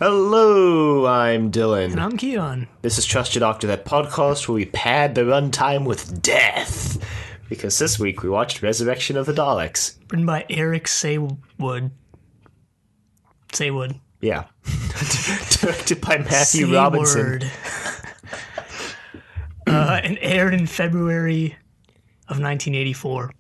Hello, I'm Dylan. And I'm Keon. This is Trust Your Doctor, that podcast where we pad the runtime with death. Because this week we watched Resurrection of the Daleks. Written by Eric Saward. Yeah. Directed by Matthew Robinson. And aired in February of 1984.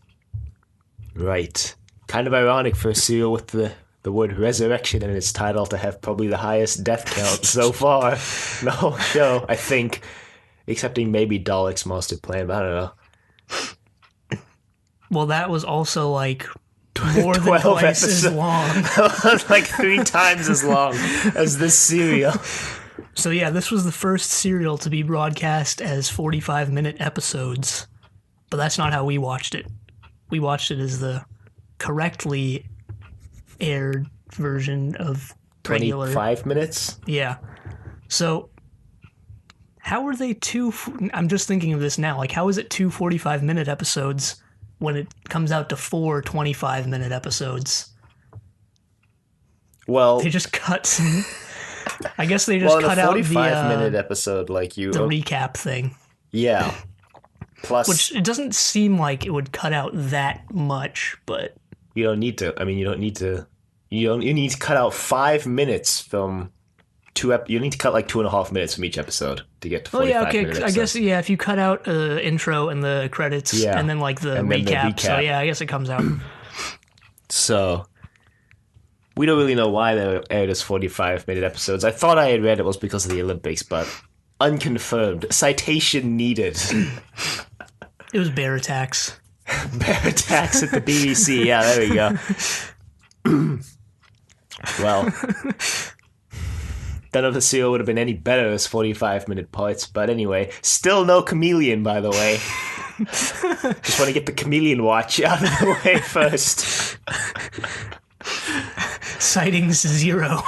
Right. Kind of ironic for a serial with the word resurrection in its title to have probably the highest death count so far in the whole show, I think. Excepting maybe Daleks Master Plan, but I don't know. Well, that was also like more than twice as long. Like 3 times as long as this serial. So yeah, this was the first serial to be broadcast as 45-minute episodes. But that's not how we watched it. We watched it as the correctly aired version of regular. 25 minutes? Yeah. So, how are they I'm just thinking of this now. Like, how is it 2 45-minute episodes when it comes out to 4 25-minute episodes? Well, they just cut some... I guess they just cut out the 45-minute episode, like the recap thing. Yeah. Plus, which it doesn't seem like it would cut out that much, but you don't need to. I mean, you need to cut out 5 minutes from you need to cut like 2.5 minutes from each episode to get to 45 minutes. I guess, yeah, if you cut out intro and the credits, and then like the recap. So yeah, I guess it comes out. So we don't really know why they aired as 45-minute episodes. I thought I had read it was because of the Olympics, but unconfirmed. Citation needed. It was bear attacks. Bear attacks at the BBC. Yeah, there we go. Well, none of the serial would have been any better as 45-minute parts. But anyway, still no chameleon, by the way. Just want to get the chameleon watch out of the way first. Sightings 0.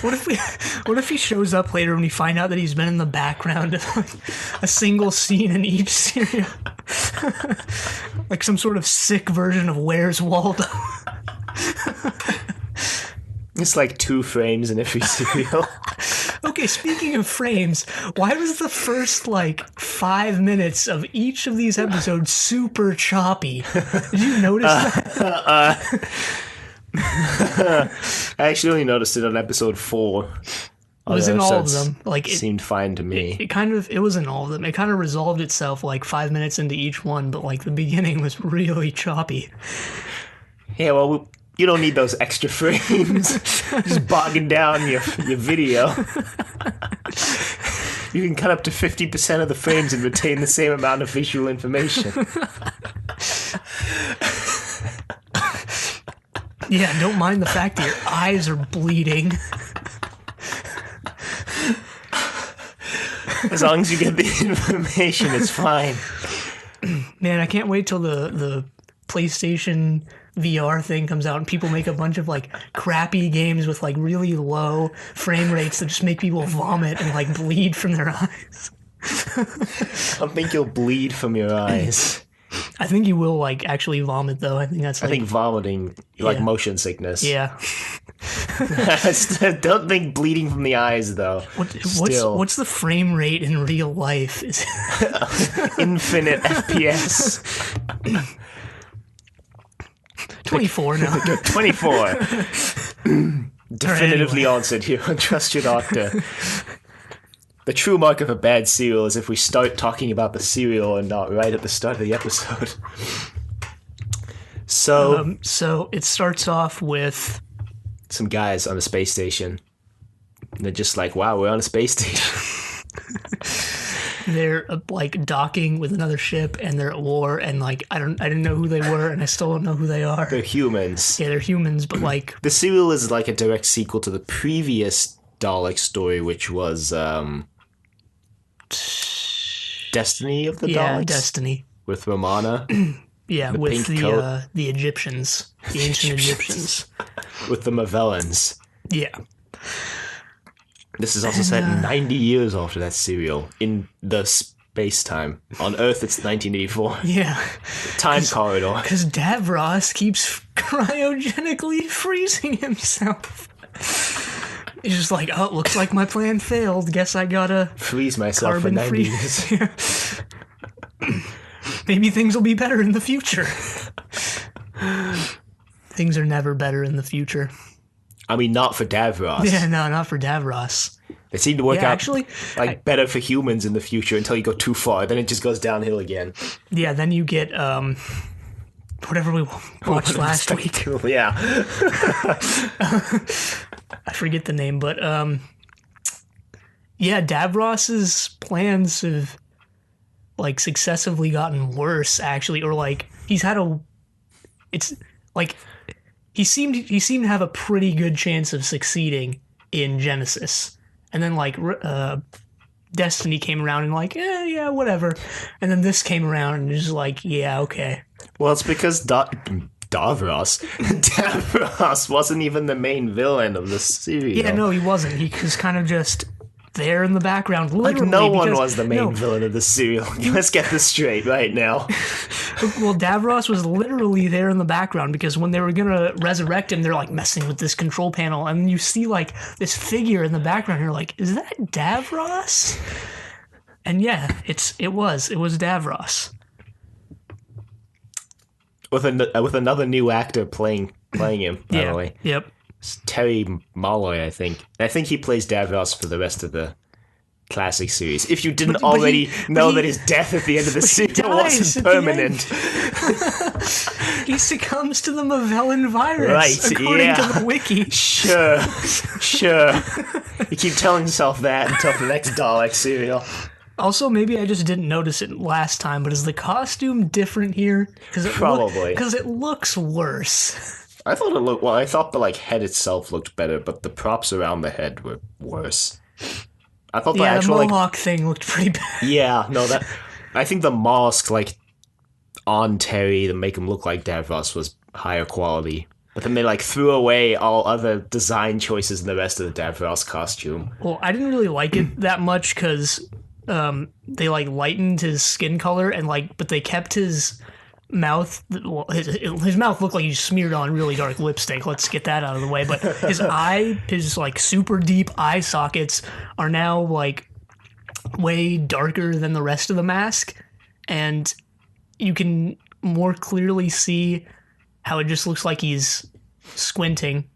What if he shows up later and we find out that he's been in the background of a single scene in each serial? Like some sort of sick version of Where's Waldo. It's like 2 frames in every serial. Okay, speaking of frames, why was the first, 5 minutes of each of these episodes super choppy? Did you notice that? I actually only noticed it on episode 4. It was in all of them. It seemed fine to me. It was in all of them. It kind of resolved itself 5 minutes into each one, but the beginning was really choppy. Yeah, well, you don't need those extra frames. Just bogging down your video. You can cut up to 50% of the frames and retain the same amount of visual information. Yeah, don't mind the fact that your eyes are bleeding. As long as you get the information, it's fine. Man, I can't wait till the PlayStation VR thing comes out and people make a bunch of crappy games with really low frame rates that just make people vomit and bleed from their eyes. I don't think you'll bleed from your eyes. I think you will actually vomit though. I think that's I think vomiting, motion sickness. Yeah. I don't think bleeding from the eyes though. What's the frame rate in real life? Infinite FPS. 24 now. 24. Definitively answered here on Trust Your Doctor. The true mark of a bad serial is if we start talking about the serial and not right at the start of the episode. So it starts off with some guys on a space station. And they're just like, wow, we're on a space station. They're docking with another ship and they're at war and I didn't know who they were and I still don't know who they are. They're humans. Yeah, they're humans, but the serial is a direct sequel to the previous Dalek story, which was Destiny of the Daleks? Yeah, Destiny. With Romana. Yeah, with the Egyptians. The ancient Egyptians. With the Mavellans. Yeah. This is also set 90 years after that serial in the space-time. On Earth, it's 1984. Yeah. Time corridor. Because Davros keeps cryogenically freezing himself. He's just like, oh, looks like my plan failed. Guess I gotta freeze myself for carbon 90 free. years. Maybe things will be better in the future. Things are never better in the future. I mean, not for Davros. Yeah, no, not for Davros. They seem to work out actually, better for humans in the future until you go too far. Then it just goes downhill again. Yeah, then you get whatever we watched last week. Yeah. I forget the name, but yeah, Davros's plans have like successively gotten worse, actually, or like he seemed to have a pretty good chance of succeeding in Genesis, and then like Destiny came around and like, yeah, whatever, and then this came around and just like, yeah, okay. Well, it's because Davros wasn't even the main villain of the series. Yeah, no, he wasn't. He was kind of just there in the background, literally. Like, no one was the main villain of the serial. Let's get this straight right now. Well, Davros was literally there in the background because when they were going to resurrect him, they're like messing with this control panel, and you see like this figure in the background. You're like, is that Davros? And yeah, it was Davros. With another new actor playing him, by the way. Yep. It's Terry Malloy, I think. And I think he plays Davros for the rest of the classic series. If you didn't already know that his death at the end of the series wasn't permanent. He succumbs to the Magellan virus, right, according to the wiki. Sure. You keep telling yourself that until the next Dalek serial. Also, maybe I just didn't notice it last time, but is the costume different here? Probably. Because it looks worse. I thought it looked... Well, I thought the head itself looked better, but the props around the head were worse. I thought the actual... the mohawk thing looked pretty bad. Yeah, no, that... I think the mask, on Terry to make him look like Davros was higher quality. But then they, threw away all other design choices in the rest of the Davros costume. Well, I didn't really like it that much, because... they lightened his skin color and but they kept his mouth. Well, his mouth looked like he smeared on really dark lipstick. Let's get that out of the way. But his his super deep eye sockets are now way darker than the rest of the mask, and you can more clearly see how it just looks like he's squinting.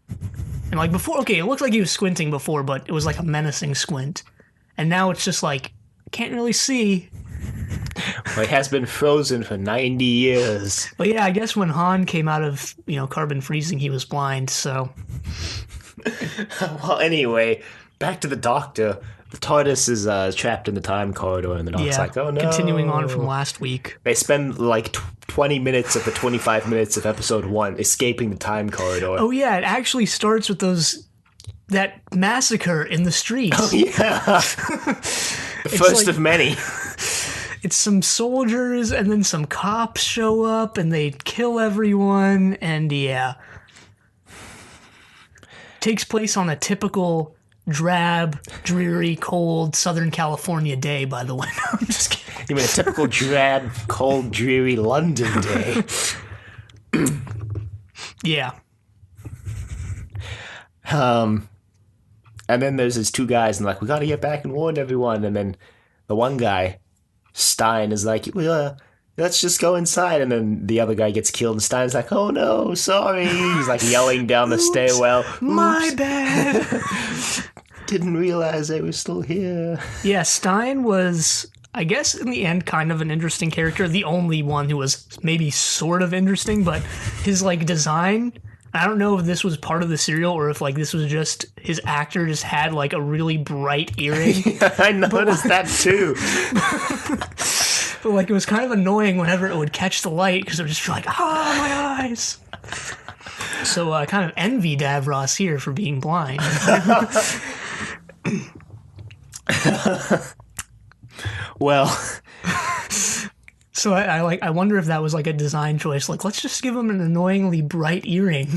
And before, okay, it looked like he was squinting before, but it was a menacing squint, and now it's just can't really see. Well, it has been frozen for 90 years. But yeah, I guess when Han came out of, carbon freezing, he was blind, so... Well, anyway, back to the Doctor. The TARDIS is trapped in the time corridor, and the Doc's oh no. Continuing on from last week. They spend 20 minutes of the 25 minutes of episode 1 escaping the time corridor. Oh yeah, it actually starts with that massacre in the streets. Oh yeah. The first of many. It's some soldiers, and then some cops show up, and they kill everyone, and yeah. Takes place on a typical drab, dreary, cold Southern California day, by the way. No, I'm just kidding. You mean a typical drab, cold, dreary London day? Yeah. And then there's these two guys, and we gotta get back and warn everyone. And then the one guy, Stein, is let's just go inside. And then the other guy gets killed, and Stein's oh no, sorry. He's yelling down the stairwell. My bad. Didn't realize they were still here. Yeah, Stein was, I guess, in the end, kind of an interesting character. The only one who was maybe sort of interesting, but his design... I don't know if this was part of the serial or if this was just his actor just had a really bright earring. Yeah, I noticed that too. But it was kind of annoying whenever it would catch the light because it was just my eyes. So I kind of envy Davros here for being blind. Well... So I wonder if that was a design choice. Let's just give him an annoyingly bright earring.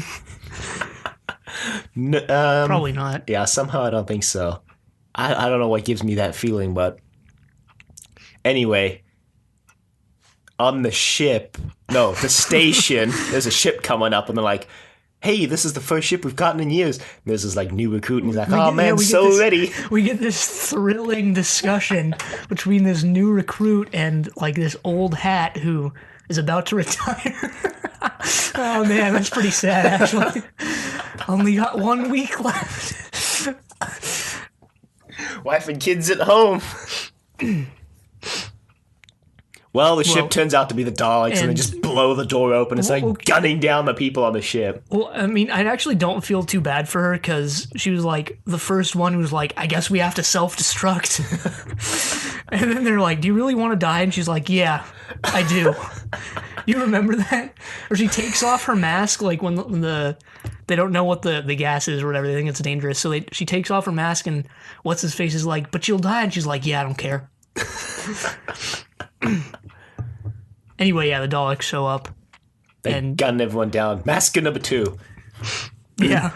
Probably not. Yeah, somehow I don't think so. I don't know what gives me that feeling, but anyway, on the station, there's a ship coming up, and they're hey, this is the first ship we've gotten in years. And there's this like new recruit, and he's like, oh man, so ready. We get this thrilling discussion between this new recruit and like this old hat who is about to retire. Oh man, that's pretty sad actually. Only got 1 week left. Wife and kids at home. Well, the ship turns out to be the Daleks, and they just blow the door open. It's like gunning down the people on the ship. Well, I mean, I actually don't feel too bad for her because she was like the first one who was like, I guess we have to self-destruct. And then they're like, do you really want to die? And she's like, yeah, I do. You remember that? Or she takes off her mask like when they don't know what the gas is or whatever. They think it's dangerous. So she takes off her mask and what's his face is like, but you'll die. And she's like, yeah, I don't care. Anyway, yeah, the Daleks show up. They gun everyone down. Massacre number 2. Yeah.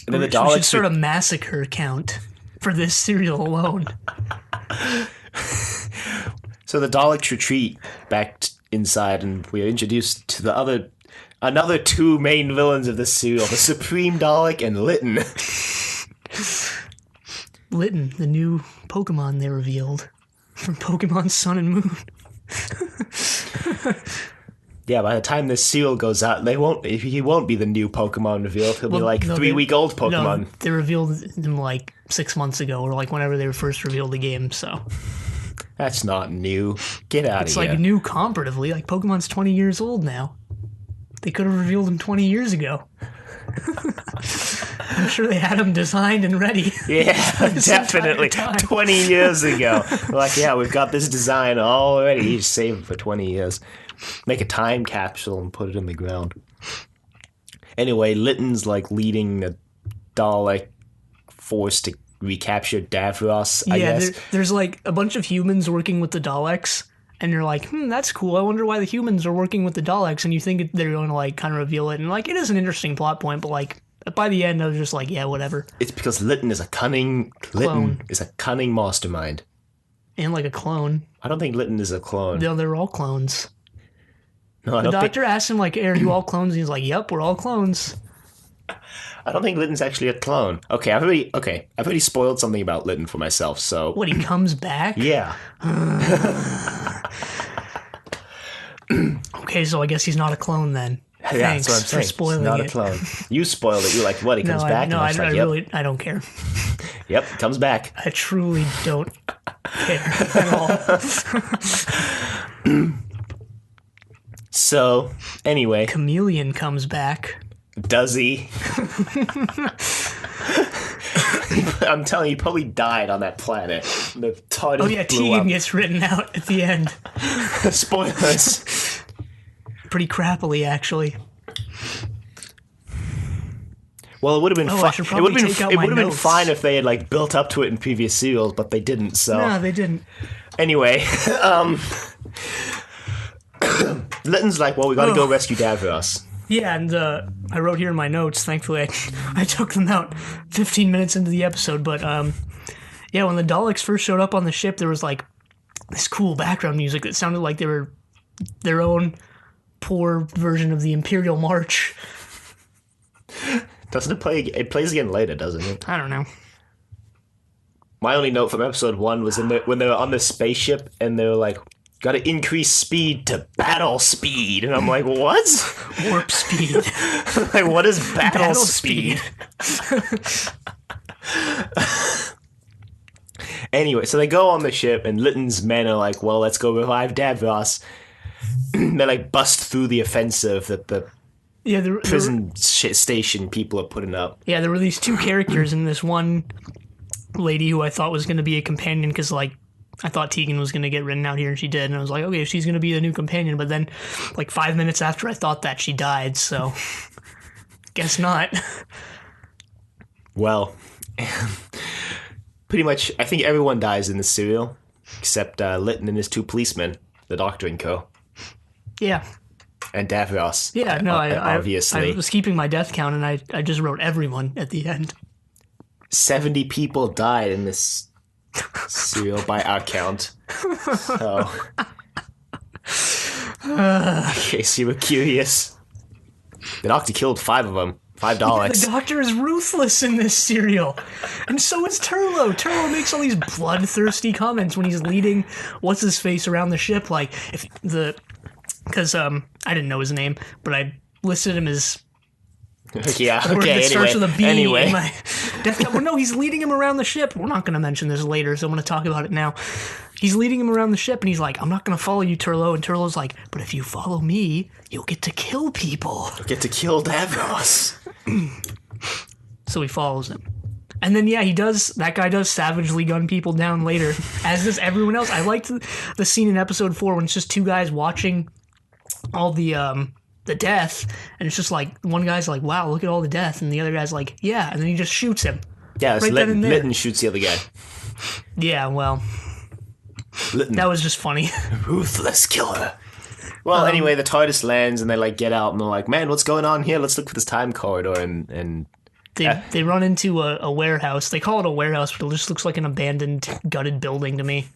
And then the Daleks... We should start a massacre count for this serial alone. So the Daleks retreat back inside, and we are introduced to another 2 main villains of this serial, the Supreme Dalek and Lytton. Lytton, the new Pokemon they revealed from Pokemon Sun and Moon. Yeah, by the time this serial goes out, he won't be the new Pokemon revealed. He'll be like 3-week-old Pokemon. No, they revealed him like 6 months ago, or like whenever they were first revealed the game, so. That's not new. Get out of here. It's like new comparatively. Like Pokemon's 20 years old now. They could have revealed him 20 years ago. I'm sure they had him designed and ready. Yeah, definitely. 20 years ago. Like, yeah, we've got this design already. You just save it for 20 years. Make a time capsule and put it in the ground. Anyway, Lytton's like leading the Dalek force to recapture Davros, I guess. There's like a bunch of humans working with the Daleks. And you're like, that's cool. I wonder why the humans are working with the Daleks. And you think they're going to like kind of reveal it. And like, it is an interesting plot point, but like by the end, I was just like, yeah, whatever. It's because Lytton is a cunning mastermind. And like a clone. I don't think Lytton is a clone. No, they're all clones. No, the doctor asked him like, are you all clones? And he's like, yep, we're all clones. I don't think Lytton's actually a clone. Okay, I've already spoiled something about Lytton for myself, so... What, he comes back? Yeah. Okay, so I guess he's not a clone then. Yeah, Thanks that's what I'm saying. for spoiling he's not it. a clone. You spoiled it. You're like, what, he comes back? No, I like, really don't care. Yep, comes back. I truly don't care at all. So, anyway. Chameleon comes back. Does he? I'm telling you, he probably died on that planet. The TARDIS blew Tegan up. gets written out at the end. Spoilers. Pretty crappily, actually. Well, it would have been fine. It would have been fine if they had like built up to it in previous serials, but they didn't. So no, they didn't. Anyway, Lytton's like, well, we got to go rescue Davros. Yeah, and I wrote here in my notes, thankfully I took them out 15 minutes into the episode, but yeah, when the Daleks first showed up on the ship, there was like this cool background music that sounded like they were their own poor version of the Imperial March. Doesn't it play? It plays again later, doesn't it? I don't know. My only note from episode 1 was when they were on the spaceship and they were like, got to increase speed to battle speed. And I'm like, what? Warp speed. Like, what is battle speed? Anyway, so they go on the ship and Lytton's men are like, well, let's go revive Davros. They like bust through the offensive that the prison station people are putting up. Yeah, there were these two characters and this one lady who I thought was going to be a companion because like I thought Tegan was going to get written out here, and she did. And I was like, okay, she's going to be the new companion. But then, like 5 minutes after I thought that, she died. So, guess not. Well, pretty much, I think everyone dies in this serial, except Lytton and his 2 policemen, the Doctor and co. Yeah. And Davros. Yeah, no, obviously. I was keeping my death count, and I just wrote everyone at the end. 70 people died in this serial by our count. So, in case you were curious. The Doctor killed 5 of them. 5 The Daleks. Doctor is ruthless in this serial. And so is Turlo. Turlo makes all these bloodthirsty comments when he's leading what's-his-face around the ship. Like, if the... Because, I didn't know his name, but I listed him as... Yeah, Word okay, that starts with a B anyway. in my death count. Well, no, he's leading him around the ship. We're not going to mention this later, so I'm going to talk about it now. He's leading him around the ship, and he's like, I'm not going to follow you, Turlo. And Turlo's like, but if you follow me, you'll get to kill people. Get to kill Davros. So he follows him. And then, yeah, that guy does savagely gun people down later, as does everyone else. I liked the scene in episode 4 when it's just 2 guys watching all the death, and it's just like, one guy's like, wow, look at all the death, and the other guy's like, yeah, and then he just shoots him. Yeah, it's right then and there. Lytton shoots the other guy. Yeah, well, Lytton. that was just funny. Ruthless killer. Well, anyway, the TARDIS lands, and they, like, get out, and they're like, man, what's going on here? Let's look for this time corridor, and They run into a warehouse. They call it a warehouse, but it just looks like an abandoned, gutted building to me.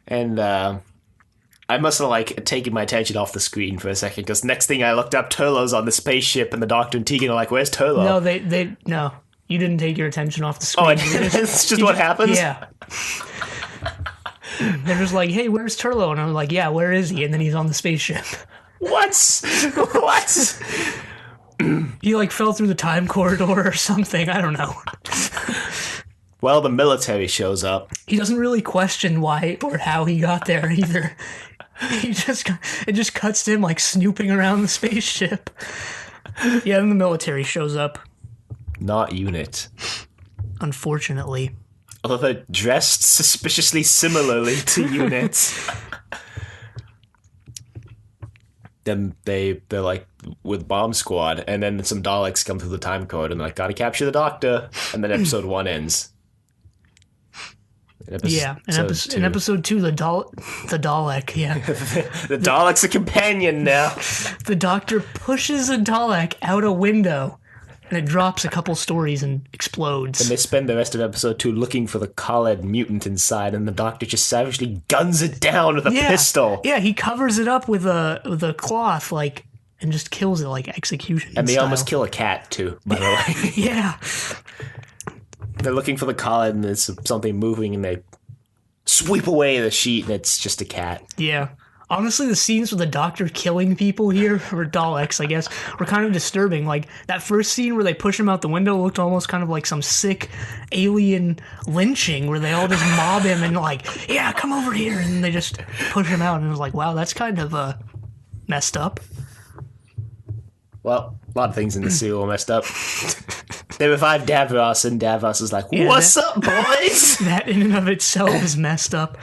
And, I must have, like, taken my attention off the screen for a second, because next thing I looked up, Turlo's on the spaceship, and the Doctor and Tegan are like, where's Turlo? No, no. You didn't take your attention off the screen. Oh, it's just what happens? Yeah. They're just like, hey, where's Turlo? And I'm like, yeah, where is he? And then he's on the spaceship. What? What? He, like, fell through the time corridor or something. I don't know. Well, the military shows up. He doesn't really question why or how he got there either. It just cuts to him, like, snooping around the spaceship. Yeah, then the military shows up. Not Unit. Unfortunately. Although they're dressed suspiciously similarly to Unit. Then they're like with Bomb Squad, and then some Daleks come through the time code, and they're like, gotta capture the Doctor, and then episode 1 ends. In episode 2, the Dalek, yeah. The Dalek's a companion now. The Doctor pushes a Dalek out a window, and it drops a couple stories and explodes. And they spend the rest of episode 2 looking for the Khaled mutant inside, and the Doctor just savagely guns it down with a pistol. Yeah, he covers it up with a cloth, like, and just kills it like execution And they style. almost kill a cat, too, by the way. Yeah. They're looking for the Khaled, and there's something moving, and they sweep away the sheet, and it's just a cat. Yeah. Honestly, the scenes with the Doctor killing people here, or Daleks, I guess, were kind of disturbing. Like, that first scene where they push him out the window looked almost kind of like some sick alien lynching, where they all just mob him and like, yeah, come over here, and they just push him out, and it was like, wow, that's kind of messed up. Well, a lot of things in the serial are messed up. They revive Davros, and Davros is like, what's up, boys? That in and of itself is messed up.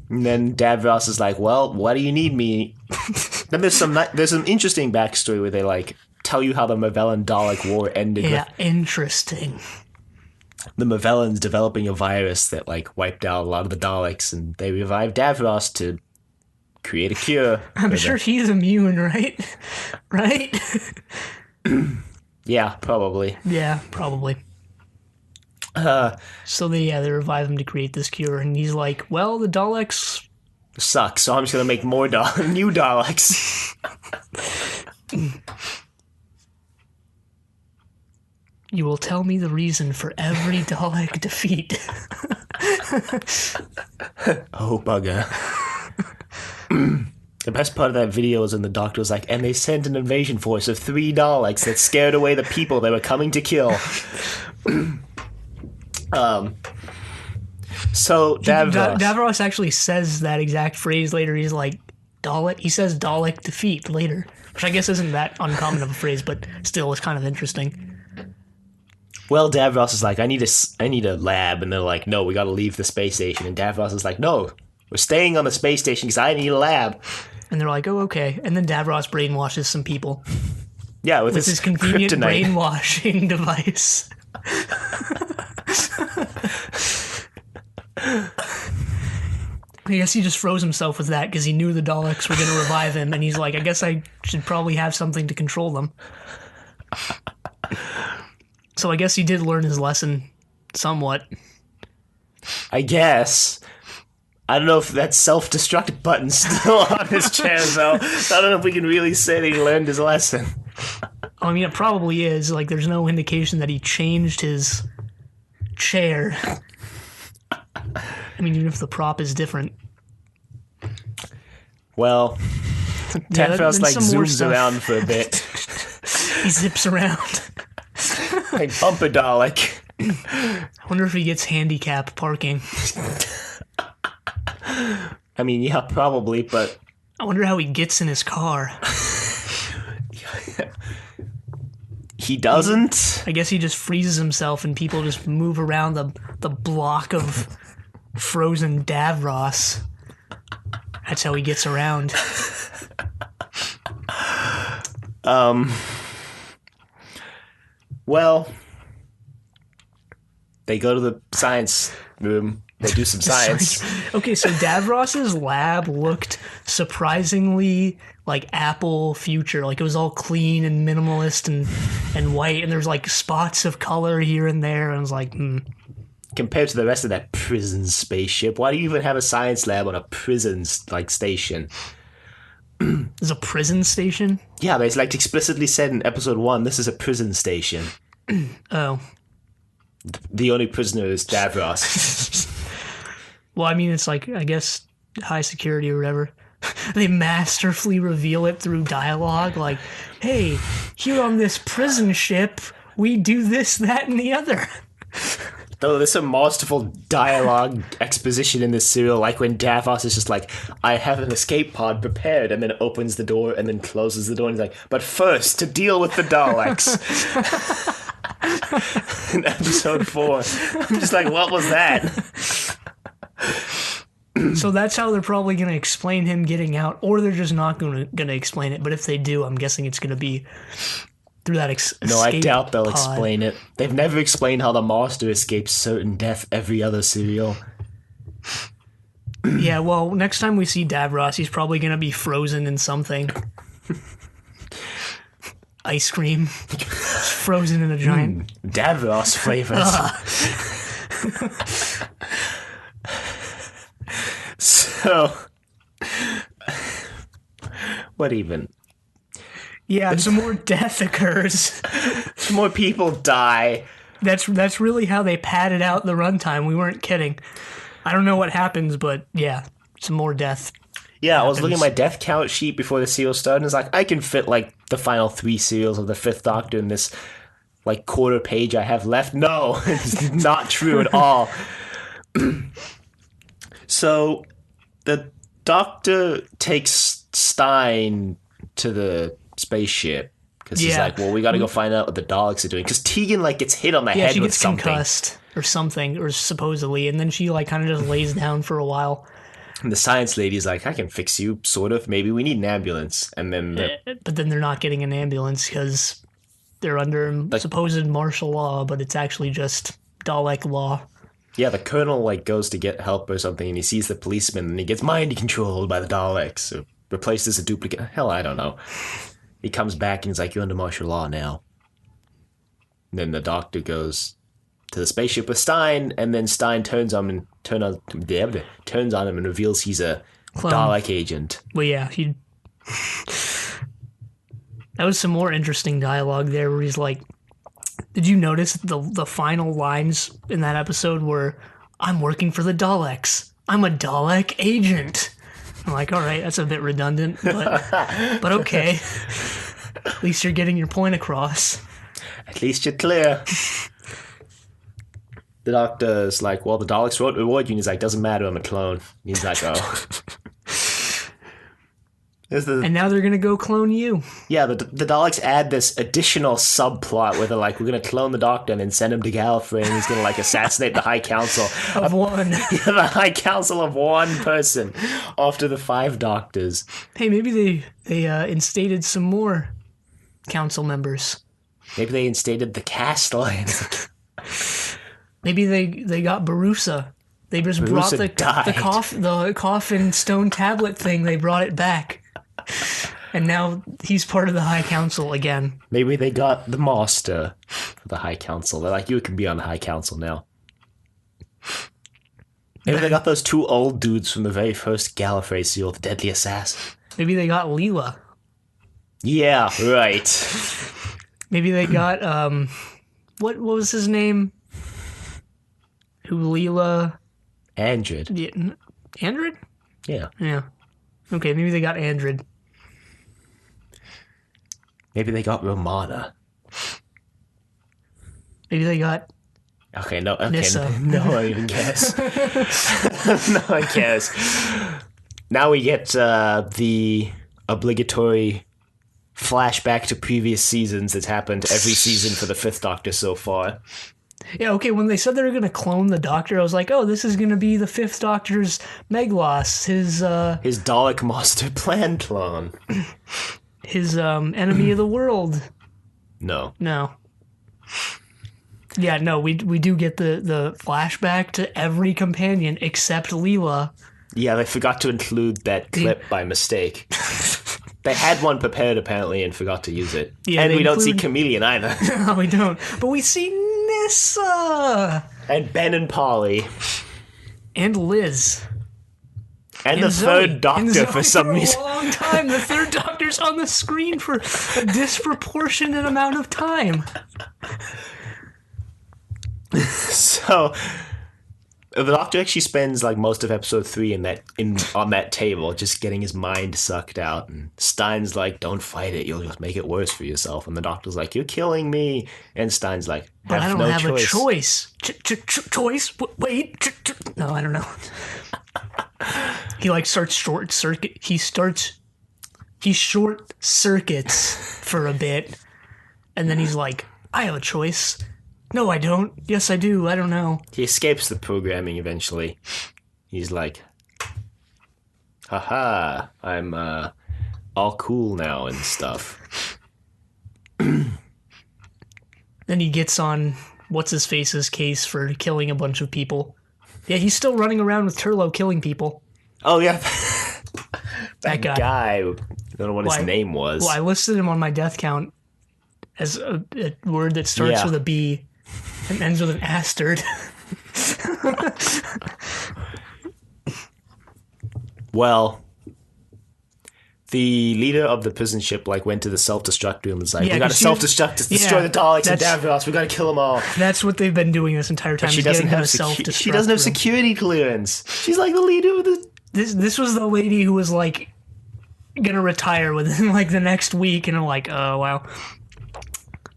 And then Davros is like, well, why do you need me? Then there's some interesting backstory where they, like, tell you how the Mavellan Dalek War ended. Yeah, interesting. The Mavellans developing a virus that, like, wiped out a lot of the Daleks, and they revived Davros to create a cure. I'm sure he's immune, right? Right? Yeah, probably. Yeah, probably. So they revive him to create this cure, and he's like, well, the Daleks suck, so I'm just gonna make more new Daleks. You will tell me the reason for every Dalek defeat. Oh, bugger. The best part of that video is when the Doctor was like, and they sent an invasion force of 3 Daleks that scared away the people they were coming to kill. So Davros actually says that exact phrase later. He's like, Dalek. He says Dalek defeat later, which I guess isn't that uncommon of a phrase, but still is kind of interesting. Well, Davros is like, I need a lab, and they're like, no, we got to leave the space station. And Davros is like, no, we're staying on the space station because I need a lab. And they're like, oh, okay. And then Davros brainwashes some people. Yeah, with his convenient kryptonite brainwashing device. I guess he just froze himself with that because he knew the Daleks were going to revive him, and he's like, I guess I should probably have something to control them. So I guess he did learn his lesson somewhat. I guess. I don't know if that self-destruct button's still on his chair, though. I don't know if we can really say that he learned his lesson. I mean, it probably is. Like, there's no indication that he changed his chair. I mean, even if the prop is different. Well, Davros, like, zooms around for a bit. He zips around. Like Bumper Dalek. I wonder if he gets handicap parking. I mean, yeah, probably, but... I wonder how he gets in his car. He doesn't? I guess he just freezes himself and people just move around the block of frozen Davros. That's how he gets around. Well, they go to the science room. They do some science. Okay, so Davros's lab looked surprisingly like Apple future. Like, it was all clean and minimalist and white, and there's like spots of color here and there, and I was like, Compared to the rest of that prison spaceship, why do you even have a science lab on a prison, like, station? There's a prison station? Yeah, but it's like explicitly said in episode 1, this is a prison station. Oh. The only prisoner is Davros. Well, I mean, it's like, I guess, high security or whatever. They masterfully reveal it through dialogue, like, hey, here on this prison ship, we do this, that, and the other. Though there's some masterful dialogue exposition in this serial, like when Davros is just like, I have an escape pod prepared, and then opens the door and then closes the door, and he's like, but first, to deal with the Daleks. In episode 4. I'm just like, what was that? So that's how they're probably going to explain him getting out, or they're just not going to explain it. But if they do, I'm guessing it's going to be through that escape No, I doubt they'll pod. explain it. They've never explained how the Master escapes certain death every other serial. Yeah, well, next time we see Davros, he's probably going to be frozen in something. Ice cream. Frozen in a giant... Davros flavors. So... What even? Yeah, some more death occurs. Some more people die. That's really how they padded out the runtime. We weren't kidding. I don't know what happens, but yeah, some more death. Yeah, I was looking at my death count sheet before the serial started, and it's like, I can fit, like, the final 3 serials of the 5th Doctor in this, like, quarter page I have left. No, it's not true at all. So, the Doctor takes Stein to the spaceship, because he's like, well, we gotta go find out what the Daleks are doing, because Tegan, like, gets hit on the head with something. She gets concussed, or something, or supposedly, and then she, like, kind of just lays down for a while. And the science lady's like, I can fix you, sort of. Maybe we need an ambulance. And then But then they're not getting an ambulance because they're under supposed martial law, but it's actually just Dalek law. Yeah, the colonel, like, goes to get help or something, and he sees the policeman, and he gets mind controlled by the Daleks, or replaced as a duplicate. Hell, I don't know. He comes back, and he's like, you're under martial law now. And then the Doctor goes to the spaceship with Stein, and then Stein turns on him and reveals he's a clone. Dalek agent. Well, yeah, that was some more interesting dialogue there, where he's like, did you notice the final lines in that episode were, I'm working for the Daleks. I'm a Dalek agent. I'm like, all right, that's a bit redundant, but okay. At least you're getting your point across. At least you're clear. The Doctor's like, well, the Daleks won't reward you. And he's like, doesn't matter, I'm a clone. And he's like, oh. And now they're going to go clone you. Yeah, the Daleks add this additional subplot where they're like, we're going to clone the Doctor and then send him to Gallifrey, and he's going to, like, assassinate the High Council. Of one. Yeah, the High Council of one person after the 5 Doctors. Hey, maybe they instated some more council members. Maybe they instated the Castellan. Maybe they got Barusa. They just Barusa brought the coffin stone tablet thing. They brought it back. And now he's part of the High Council again. Maybe they got the Master for the High Council. They're like, you can be on the High Council now. Maybe they got those two old dudes from the very first Gallifrey serial, the Deadly Assassin. Maybe they got Leela. Yeah, right. Maybe they got, what was his name? Who Leela... Andred. Yeah, Andred? Yeah. Yeah. Okay, maybe they got Andred. Maybe they got Romana. Maybe they got... Okay, no, Nissa. no one even cares. No one cares. Now we get the obligatory flashback to previous seasons that's happened every season for the Fifth Doctor so far. Yeah, okay, when they said they were going to clone the Doctor, I was like, oh, this is going to be the Fifth Doctor's Meglos, his Dalek Master Plan clone. His enemy of the world. No. Yeah, no, we do get the flashback to every companion except Leela. Yeah, they forgot to include that clip by mistake. They had one prepared, apparently, and forgot to use it. Yeah, and we don't see Chameleon either. No, we don't. But we see Nissa! And Ben and Polly. And Liz. And the Zoe. third Doctor for some reason. For a long time. The third Doctor's on the screen for a disproportionate amount of time. So, the Doctor actually spends like most of episode 3 on that table, just getting his mind sucked out. And Stein's like, "Don't fight it; you'll just make it worse for yourself." And the Doctor's like, "You're killing me." And Stein's like, "But I don't no have choice. a choice. Choice? Wait. No, I don't know." He like starts short circuit. He short circuits for a bit, and then he's like, "I have a choice." No, I don't. Yes, I do. I don't know. He escapes the programming eventually. He's like, haha, I'm all cool now and stuff. Then he gets on what's-his-face's case for killing a bunch of people. Yeah, he's still running around with Turlo killing people. Oh, yeah. that guy. I don't know what his name was. Well, I listed him on my death count as a word that starts with a B and ends with an asterd. Well, the leader of the prison ship went to the self-destruct room and was like, we gotta self-destruct to destroy the Daleks and Davros, we gotta kill them all. That's what they've been doing this entire time. She doesn't have security clearance. She's like the leader of the... This was the lady who was like gonna retire within like the next week, and I'm like, oh wow.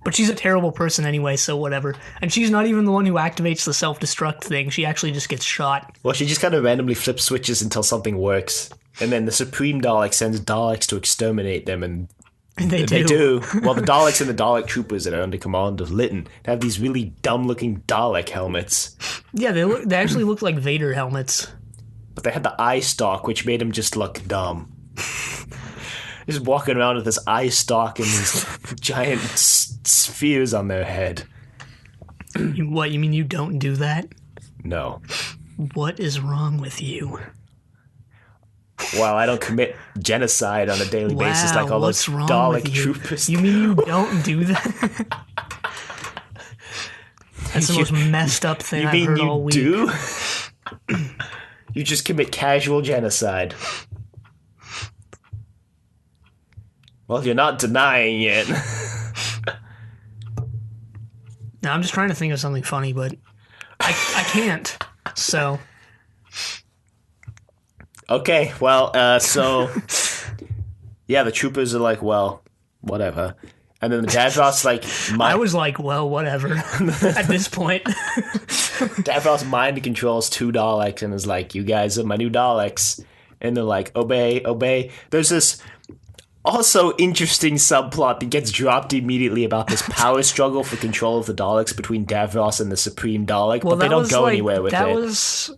But she's a terrible person anyway, so whatever. And she's not even the one who activates the self-destruct thing. She actually just gets shot. Well, she just kind of randomly flips switches until something works. And then the Supreme Dalek sends Daleks to exterminate them, and they do. Well, the Daleks and the Dalek troopers that are under command of Lytton have these really dumb-looking Dalek helmets. Yeah, they actually look like Vader helmets. But they had the eye stalk, which made them just look dumb. Just walking around with this eye stalk and these giant spheres on their head. What, you mean you don't do that? No. What is wrong with you? Well, I don't commit genocide on a daily basis like all those Dalek troopers. You mean you don't do that? That's the most messed up thing I've heard all week. You do? You just commit casual genocide. Well, you're not denying it. No, I'm just trying to think of something funny, but I can't. So. Okay, well, so... Yeah, the troopers are like, well, whatever. And then the Davros, I was like, well, whatever, at this point. Davros mind controls 2 Daleks and is like, you guys are my new Daleks. And they're like, obey, obey. There's this... also interesting subplot that gets dropped immediately about this power struggle for control of the Daleks between Davros and the Supreme Dalek, but they don't go anywhere with it.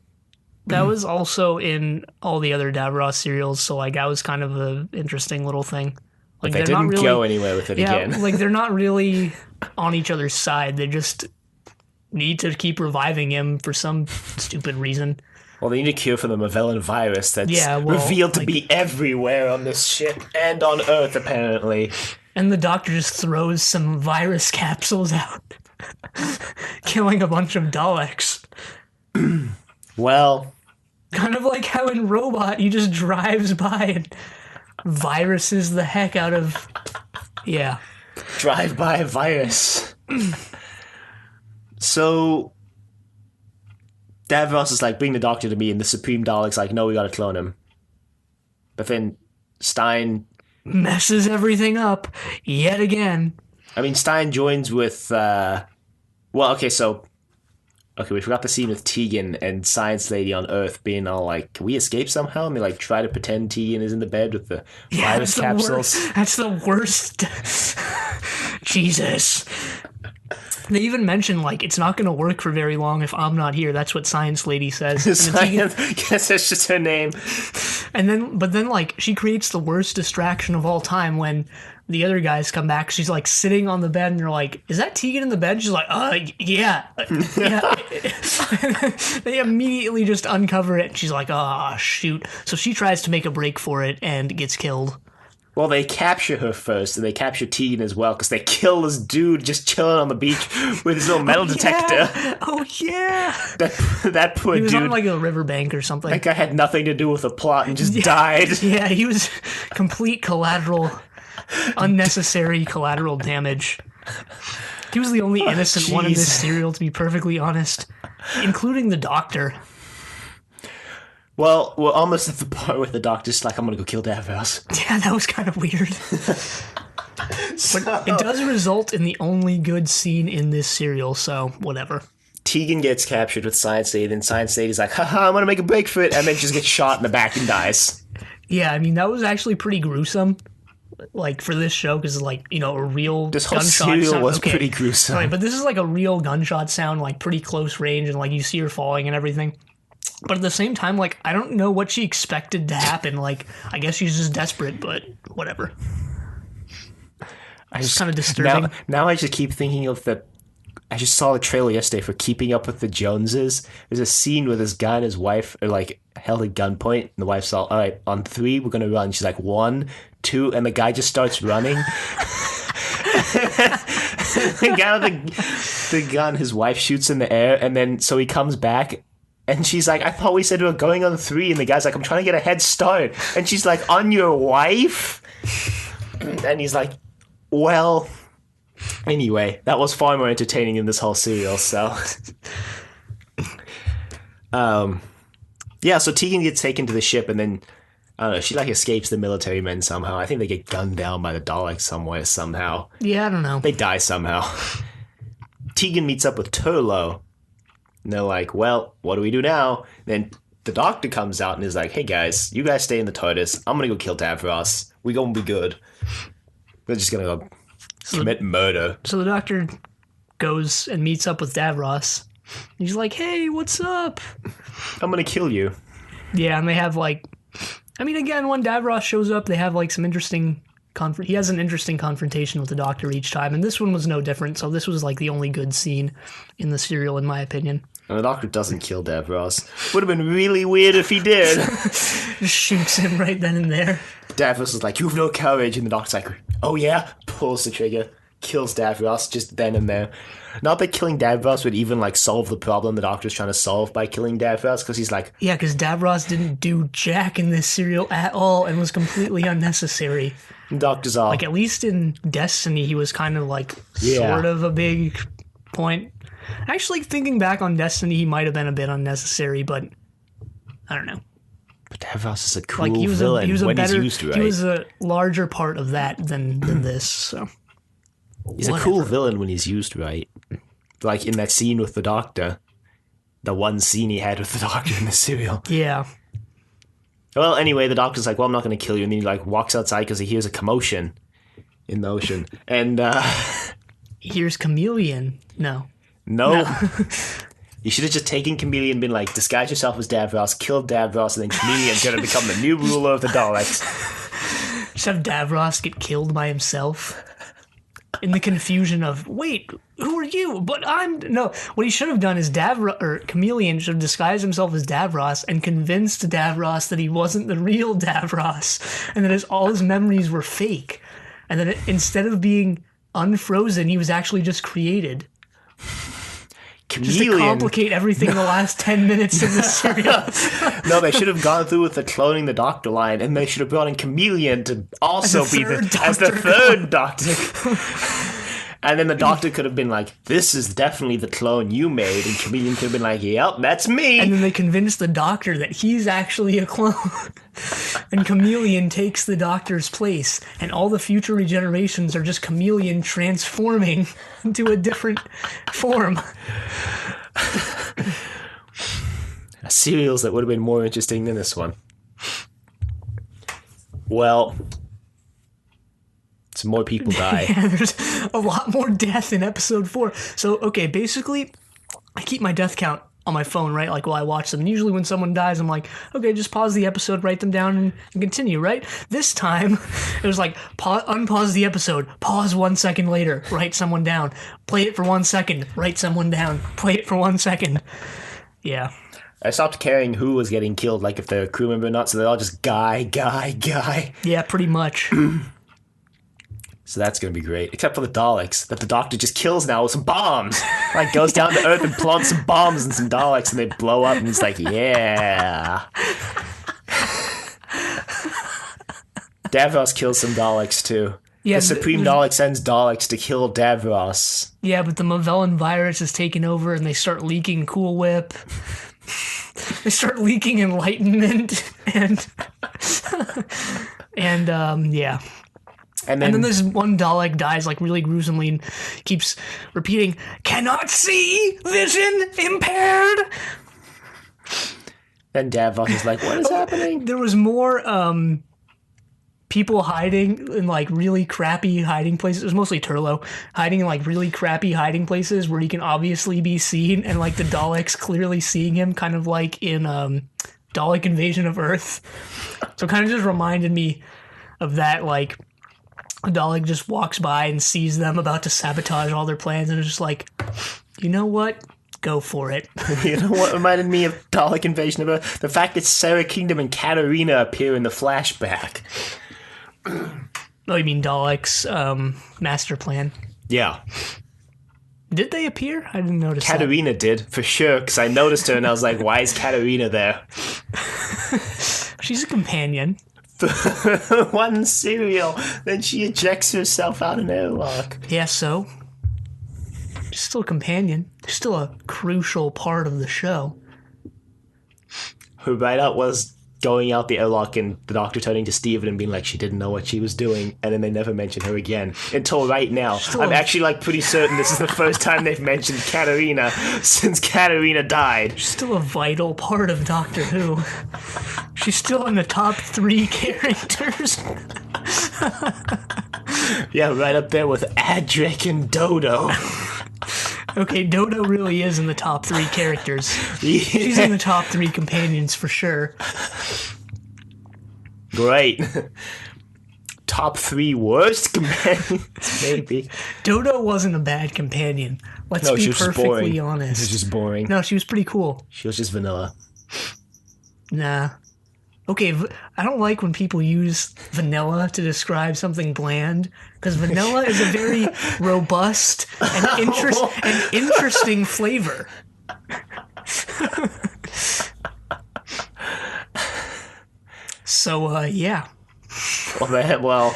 That was also in all the other Davros serials, so that was kind of an interesting little thing. They didn't go anywhere with it again. They're not really on each other's side. They just need to keep reviving him for some stupid reason. Well, they need a cure for the Mavellan virus that's revealed to be everywhere on this ship and on Earth, apparently. And the Doctor just throws some virus capsules out, killing a bunch of Daleks. Well, Kind of like how in Robot he just drives by and viruses the heck out of... Yeah. Drive-by virus. So Davros is like, bring the doctor to me, and the Supreme Dalek's like, no, we gotta clone him. But then Stein messes everything up yet again. I mean, Stein joins with we forgot the scene with Tegan and Science Lady on Earth being all like, can we escape somehow? And they like try to pretend Tegan is in the bed with the virus capsules. That's the worst. Jesus. They even mention, like, it's not going to work for very long if I'm not here. That's what Science Lady says. Guess that's just her name. But then, like, she creates the worst distraction of all time when the other guys come back. She's, like, sitting on the bed, and they're like, is that Tegan in the bed? She's like, yeah. They immediately just uncover it. She's like, shoot. So she tries to make a break for it and gets killed. Well, they capture her first, and they capture Tegan as well, because they kill this dude just chilling on the beach with his little metal detector. Oh, yeah. That poor dude. He was on, like, a riverbank or something. That guy had nothing to do with the plot and just died. Yeah, he was complete unnecessary collateral damage. He was the only innocent one in this serial, to be perfectly honest, including the doctor. Well, we're almost at the part where the doctor's like, I'm going to go kill Davros. Yeah, that was kind of weird. But it does result in the only good scene in this serial, so whatever. Tegan gets captured with Science Lady, and Science Lady's like, haha, I'm going to make a break for it, and then just gets shot in the back and dies. Yeah, I mean, that was actually pretty gruesome, like, for this show, because, like, you know, a real this whole gunshot serial sound. was pretty gruesome. Right, but this is, like, a real gunshot sound, like, pretty close range, and, like, you see her falling and everything. But at the same time, like, I don't know what she expected to happen. Like, I guess she's just desperate, but whatever. It's kind of disturbing. Now I just keep thinking of I just saw the trailer yesterday for Keeping Up with the Joneses. There's a scene where this guy and his wife are, like, held at gunpoint, and the wife's all right, on 3, we're going to run. She's like, 1, 2, and the guy just starts running. The guy with the gun, his wife shoots in the air, and then so he comes back. And she's like, I thought we said we were going on 3. And the guy's like, I'm trying to get a head start. And she's like, on your wife? And he's like, well, anyway, that was far more entertaining than this whole serial, so. Yeah, so Tegan gets taken to the ship, and then, I don't know, she, like, escapes the military men somehow. I think they get gunned down by the Daleks somewhere, somehow. Yeah, I don't know. They die somehow. Tegan meets up with Turlo. And they're like, well, what do we do now? Then the doctor comes out and is like, hey guys, you guys stay in the TARDIS. I'm going to go kill Davros. We're going to be good. We're just going to go commit murder. So the doctor goes and meets up with Davros. He's like, hey, what's up? I'm going to kill you. Yeah, and they have like, I mean, again, when Davros shows up, they have like some interesting he has an interesting confrontation with the doctor each time, and this one was no different, so this was like the only good scene in the serial, in my opinion. And the doctor doesn't kill Davros. Would have been really weird if he did. Just shoots him right then and there. Davros is like, you have no courage, and the doctor's like, oh yeah? Pulls the trigger, kills Davros just then and there. Not that killing Davros would even like solve the problem the doctor's trying to solve by killing Davros, because he's like... Yeah, because Davros didn't do jack in this serial at all, and was completely unnecessary. Doctor's all... Like, at least in Destiny, he was kind of like, sort of a big point. Actually, thinking back on Destiny, he might have been a bit unnecessary, but I don't know. But Davros is a cool villain when he's used right. He was a larger part of that than this, so... He's a cool villain when he's used right. Like in that scene with the doctor. The one scene he had with the doctor in the serial. Yeah. Well, anyway, the doctor's like, well, I'm not going to kill you. And then he like walks outside because he hears a commotion in the ocean. And, he hears Chameleon. No. You should have just taken Chameleon and been like, disguise yourself as Davros, kill Davros, and then Chameleon's going to become the new ruler of the Daleks. Just have Davros get killed by himself. In the confusion of, wait, who are you? But no. What he should have done is Chameleon should have disguised himself as Davros and convinced Davros that he wasn't the real Davros, and that all his memories were fake, and that instead of being unfrozen, he was actually just created. Just to complicate everything in the last 10 minutes of the serial. No, they should have gone through with the cloning the Doctor line, and they should have brought in Chameleon to also be as the third Doctor. And then the Doctor could have been like, this is definitely the clone you made. And Chameleon could have been like, yep, that's me. And then they convinced the Doctor that he's actually a clone. And Chameleon takes the Doctor's place. And all the future regenerations are just Chameleon transforming into a different form. Serials that would have been more interesting than this one. Well... some more people die. Yeah, there's a lot more death in episode 4. So, okay, basically, I keep my death count on my phone, right? Like, while I watch them. And usually when someone dies, I'm like, okay, just pause the episode, write them down, and continue, right? This time, it was like, unpause the episode, pause 1 second later, write someone down, play it for 1 second, write someone down, play it for 1 second. Yeah. I stopped caring who was getting killed, like if they're a crew member or not, so they're all just guy. Yeah, pretty much. So that's going to be great. Except for the Daleks, that the Doctor just kills now with some bombs. Like, goes down to Earth and plants some bombs and some Daleks, and they blow up, and he's like, yeah. Davros kills some Daleks, too. Yeah, the Supreme Dalek sends Daleks to kill Davros. Yeah, but the Mavellan virus is taken over, and they start leaking Cool Whip. They start leaking Enlightenment, and yeah. And then this one Dalek dies like really gruesomely and keeps repeating, "Cannot see, vision impaired." And Davros is like, what is happening? There was more people hiding in like really crappy hiding places. It was mostly Turlo hiding in like really crappy hiding places where he can obviously be seen, and like the Daleks clearly seeing him, kind of like in Dalek Invasion of Earth. So it kind of just reminded me of that, like a Dalek just walks by and sees them about to sabotage all their plans, and is just like, you know what? Go for it. You know what reminded me of Dalek Invasion of Earth? The fact that Sarah Kingdom and Katarina appear in the flashback. Oh, you mean Dalek's master plan? Yeah. Did they appear? I didn't notice Katarina did, for sure, because I noticed her and I was like, why is Katarina there? She's a companion. One serial, then she ejects herself out an airlock. Yeah, so? She's still a companion. She's still a crucial part of the show. Her hideout was going out the airlock and the Doctor turning to Steven and being like, she didn't know what she was doing, and then they never mention her again. Until right now. I'm actually like pretty certain this is the first time they've mentioned Katarina since Katarina died. She's still a vital part of Doctor Who. She's still in the top 3 characters. Yeah, right up there with Adric and Dodo. Okay, Dodo really is in the top 3 characters. Yeah. She's in the top 3 companions for sure. Great. Top 3 worst companions, maybe. Dodo wasn't a bad companion. Let's be perfectly honest. This is just boring. No, she was pretty cool. She was just vanilla. Nah. Okay, I don't like when people use vanilla to describe something bland, because vanilla is a very robust and interesting flavor. So, yeah. Well,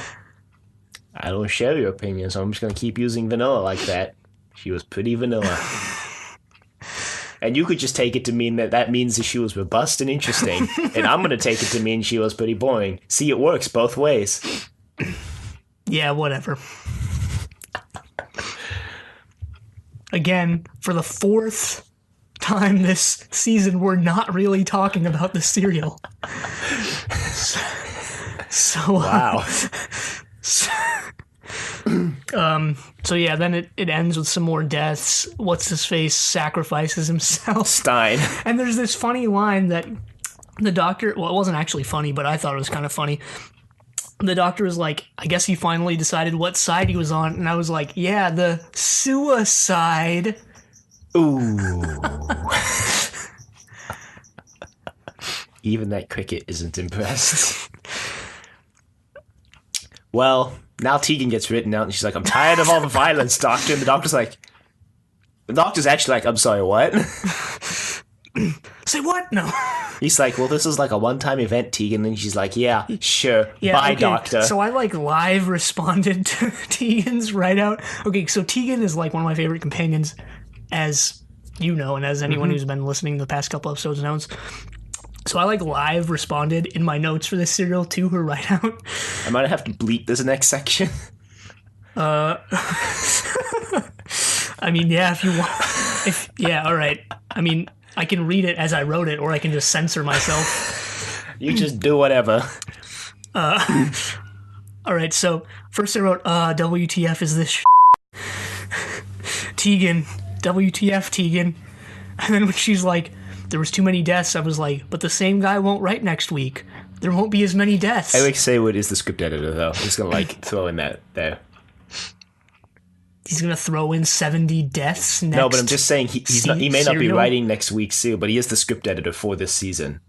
I don't share your opinion, so I'm just going to keep using vanilla like that. She was pretty vanilla. And you could just take it to mean that means that she was robust and interesting. And I'm going to take it to mean she was pretty boring. See, it works both ways. Yeah, whatever. Again, for the 4th time this season, we're not really talking about the serial. So wow. So yeah, then it ends with some more deaths. What's-his-face sacrifices himself. Stein. And there's this funny line that the Doctor... Well, it wasn't actually funny, but I thought it was kind of funny. The Doctor was like, I guess he finally decided what side he was on. And I was like, yeah, the suicide. Ooh. Even that cricket isn't impressed. Well... Now Tegan gets written out, and she's like, I'm tired of all the violence, Doctor. And the Doctor's like, The doctor's actually like, I'm sorry, what? Say what? No. He's like, well, this is like a one-time event, Tegan. And she's like, yeah, sure. Yeah, bye, okay. doctor. So I like live responded to Tegan's write out. Okay, so Tegan is like one of my favorite companions, as you know, and as anyone who's been listening to the past couple episodes knows. So I like live responded in my notes for this serial to her write out. I might have to bleep this next section. I mean, yeah, if you want. Yeah, all right. I mean, I can read it as I wrote it, or I can just censor myself. You just do whatever. All right, so first I wrote, WTF is this Tegan, WTF, Tegan. And then when she's like, there was too many deaths, I was like, but the same guy won't write next week. There won't be as many deaths. Eric Saward is the script editor, though. I'm just going to, like, throw in that there. He's going to throw in 70 deaths next. No, but I'm just saying he may not be serial? writing next week's serial, but he is the script editor for this season.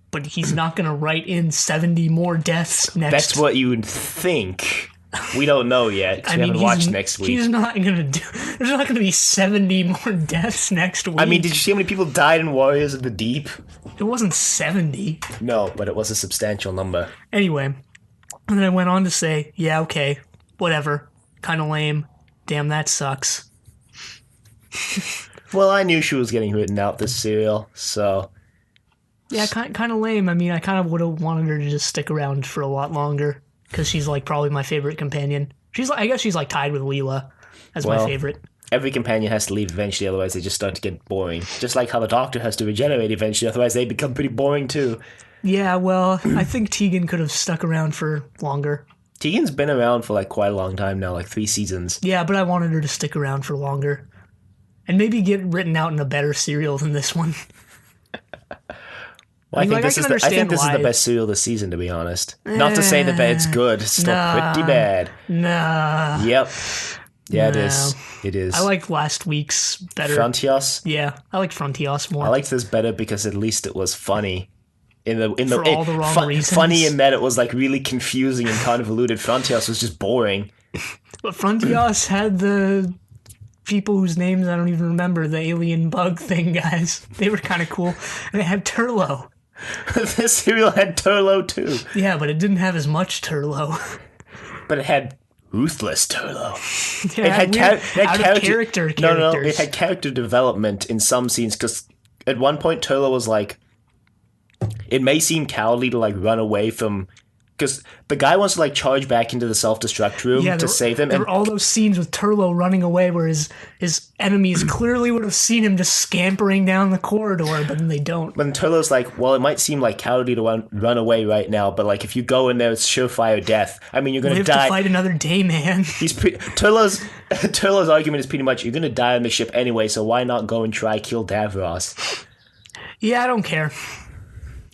But he's not going to write in 70 more deaths next. That's what you would think. We don't know yet, because we haven't watched next week. He's not going to do... There's not going to be 70 more deaths next week. I mean, did you see how many people died in Warriors of the Deep? It wasn't 70. No, but it was a substantial number. Anyway, and then I went on to say, yeah, okay, whatever. Kind of lame. Damn, that sucks. Well, I knew she was getting written out this serial, so... Yeah, kind of lame. I mean, I kind of would have wanted her to just stick around for a lot longer, because she's, like, probably my favorite companion. I guess she's, like, tied with Leela as my favorite. Every companion has to leave eventually, otherwise they just start to get boring. Just like how the Doctor has to regenerate eventually, otherwise they become pretty boring too. Yeah, well, I think Tegan could have stuck around for longer. Tegan's been around for like quite a long time now, like 3 seasons. Yeah, but I wanted her to stick around for longer. And maybe get written out in a better serial than this one. Well, I think this is the best serial this season, to be honest. Not to say that it's good. It's still pretty bad. Nah. Yep. Yeah, it is. It is. I like last week's better. Frontios? Yeah, I like Frontios more. I liked this better because at least it was funny. For all the wrong reasons. Funny in that it was like really confusing and convoluted. Frontios was just boring. But Frontios had the people whose names I don't even remember, the alien bug thing guys. They were kind of cool. And they had Turlo. This serial had Turlo too. Yeah, but it didn't have as much Turlo. But it had ruthless Turlo. Yeah, it had character. No, it had character development in some scenes, because at one point Turlo was like, it may seem cowardly to like run away from, because the guy wants to like charge back into the self-destruct room to save them. There were all those scenes with Turlo running away where his enemies clearly would have seen him just scampering down the corridor, but then they don't. But Turlo's like, well, it might seem like cowardly to run away right now, but like if you go in there, it's surefire death. I mean, you're going to die. To fight another day, man. Turlo's argument is pretty much, you're going to die on the ship anyway, so why not go and try kill Davros? Yeah, I don't care.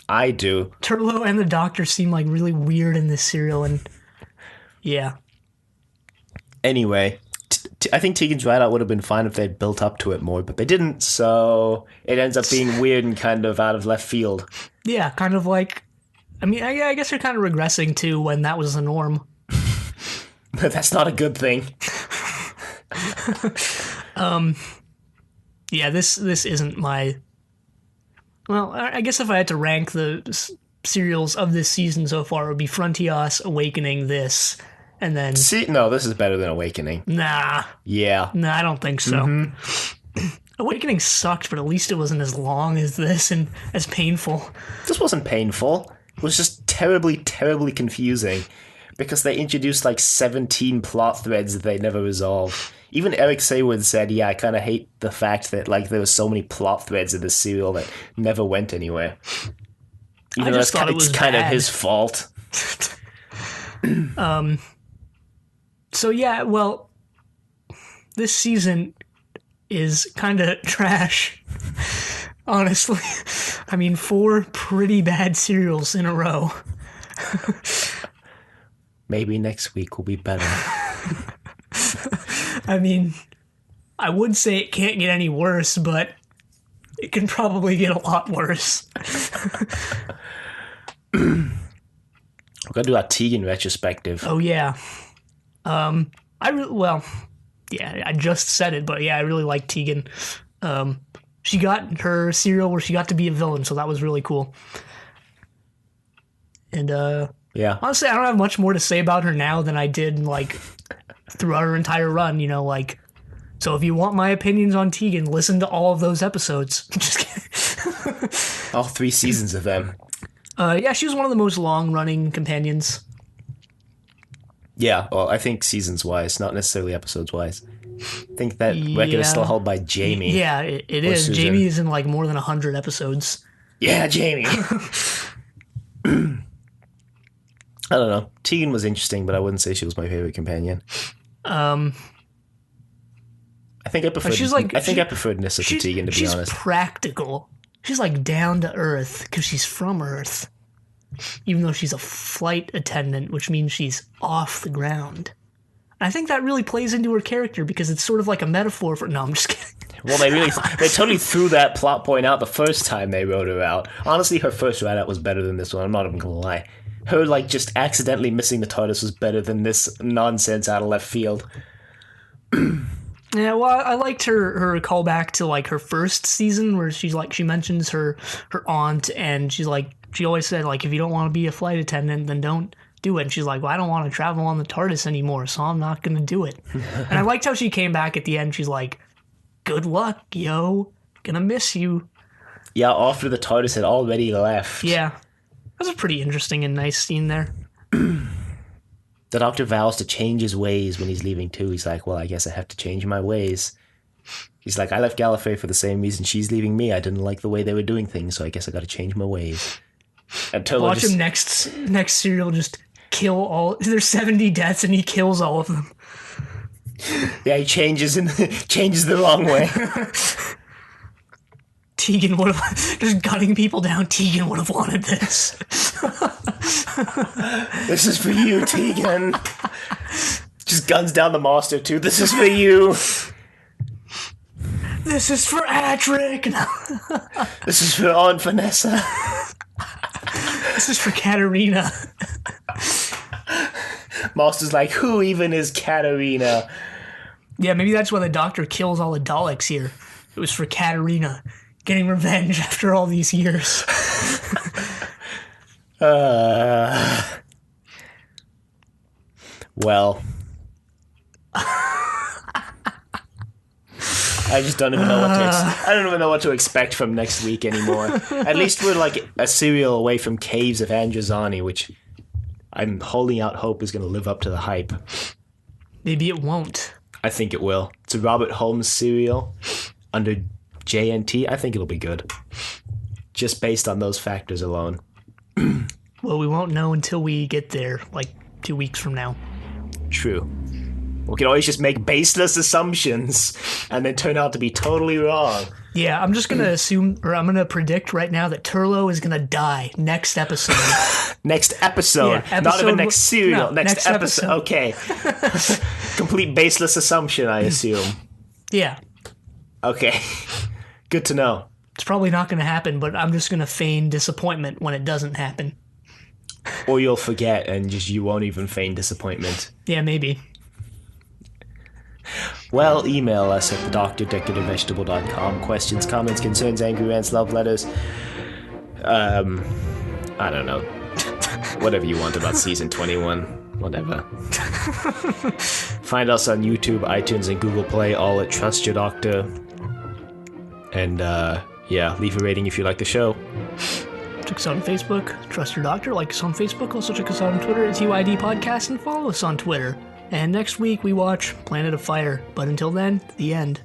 I do. Turlo and the Doctor seem like really weird in this serial, and yeah. Anyway, I think Tegan's write-out would have been fine if they'd built up to it more, but they didn't, so it ends up being weird and kind of out of left field. Yeah, kind of like, I mean, I guess they're kind of regressing to when that was the norm. That's not a good thing. Yeah, this isn't my... Well, I guess if I had to rank the serials of this season so far, it would be Frontios, Awakening, this, and then... No, this is better than Awakening. Nah. Yeah. Nah, I don't think so. Mm-hmm. Awakening sucked, but at least it wasn't as long as this and as painful. This wasn't painful. It was just terribly, terribly confusing, because they introduced like 17 plot threads that they never resolved. Even Eric Saward said, yeah, I kind of hate the fact that like there were so many plot threads in this serial that never went anywhere. Even though it's kind of his fault. So yeah, well, this season is kind of trash, honestly. I mean, 4 pretty bad serials in a row. Maybe next week will be better. I mean, I would say it can't get any worse, but it can probably get a lot worse. We're going to do our Tegan retrospective. Oh, yeah. Yeah, Yeah, I just said it, but yeah, I really like Tegan. She got her serial where she got to be a villain, so that was really cool. And Yeah. honestly, I don't have much more to say about her now than I did like throughout her entire run. You know, like, so if you want my opinions on Tegan, listen to all of those episodes. Just kidding. All 3 seasons of them. Yeah, she was one of the most long-running companions. Yeah, well, I think seasons-wise, not necessarily episodes-wise. I think that record is still held by Jamie. Yeah, it is. Susan. Jamie is in like more than 100 episodes. Yeah, Jamie. I don't know. Tegan was interesting, but I wouldn't say she was my favorite companion. I think I preferred. I preferred Nissa to Tegan, to be honest. She's practical. She's like down to earth because she's from Earth, even though she's a flight attendant, which means she's off the ground. And I think that really plays into her character because it's sort of like a metaphor for. No, I'm just kidding. Well, they totally threw that plot point out the first time they wrote her out. Honestly, her first write out was better than this one. I'm not even gonna lie. Her like just accidentally missing the TARDIS was better than this nonsense out of left field. Yeah, well, I liked her callback to like her first season where she's like she mentions her aunt and she's like she always said like if you don't want to be a flight attendant then don't do it. And she's like, well, I don't want to travel on the TARDIS anymore, so I'm not gonna do it. And I liked how she came back at the end. She's like, good luck, yo. Gonna miss you. Yeah, after the TARDIS had already left. Yeah. That was a pretty interesting and nice scene there. The Doctor vows to change his ways when he's leaving too. He's like, well, I guess I have to change my ways. He's like, I left Gallifrey for the same reason she's leaving me. I didn't like the way they were doing things, so I guess I gotta change my ways. And watch him next serial just kill all... There's 70 deaths and he kills all of them. Yeah, he changes the wrong way. Tegan would have... Just gunning people down. Tegan would have wanted this. This is for you, Tegan. Just guns down the master, too. This is for you. This is for Adric. This is for Aunt Vanessa. This is for Katarina. Master's like, who even is Katarina? Yeah, maybe that's why the Doctor kills all the Daleks here. It was for Katarina. Getting revenge after all these years. Well, I just don't even know I don't even know what to expect from next week anymore. At least we're like a serial away from Caves of Androzani, which I'm holding out hope is going to live up to the hype. Maybe it won't. I think it will. It's a Robert Holmes serial under JNT. I think it'll be good. Just based on those factors alone. Well, we won't know until we get there, like 2 weeks from now. True. We can always just make baseless assumptions and then turn out to be totally wrong. Yeah, I'm just going to assume, or I'm going to predict right now that Turlo is going to die next episode. Next episode. Yeah, not even next serial. No, next episode. Okay. Complete baseless assumption, I assume. Yeah. Okay. Good to know. It's probably not going to happen, but I'm just going to feign disappointment when it doesn't happen. Or you'll forget and just you won't even feign disappointment. Yeah, maybe. Well, email us at thedoctor@decorativevegetable.com. Questions, comments, concerns, angry rants, love letters. I don't know. Whatever you want about season 21. Whatever. Find us on YouTube, iTunes, and Google Play, all at Trust Your Doctor. And, yeah, leave a rating if you like the show. Check us out on Facebook, Trust Your Doctor. Like us on Facebook. Also check us out on Twitter, it's UID Podcast, and follow us on Twitter. And next week we watch Planet of Fire. But until then, the end.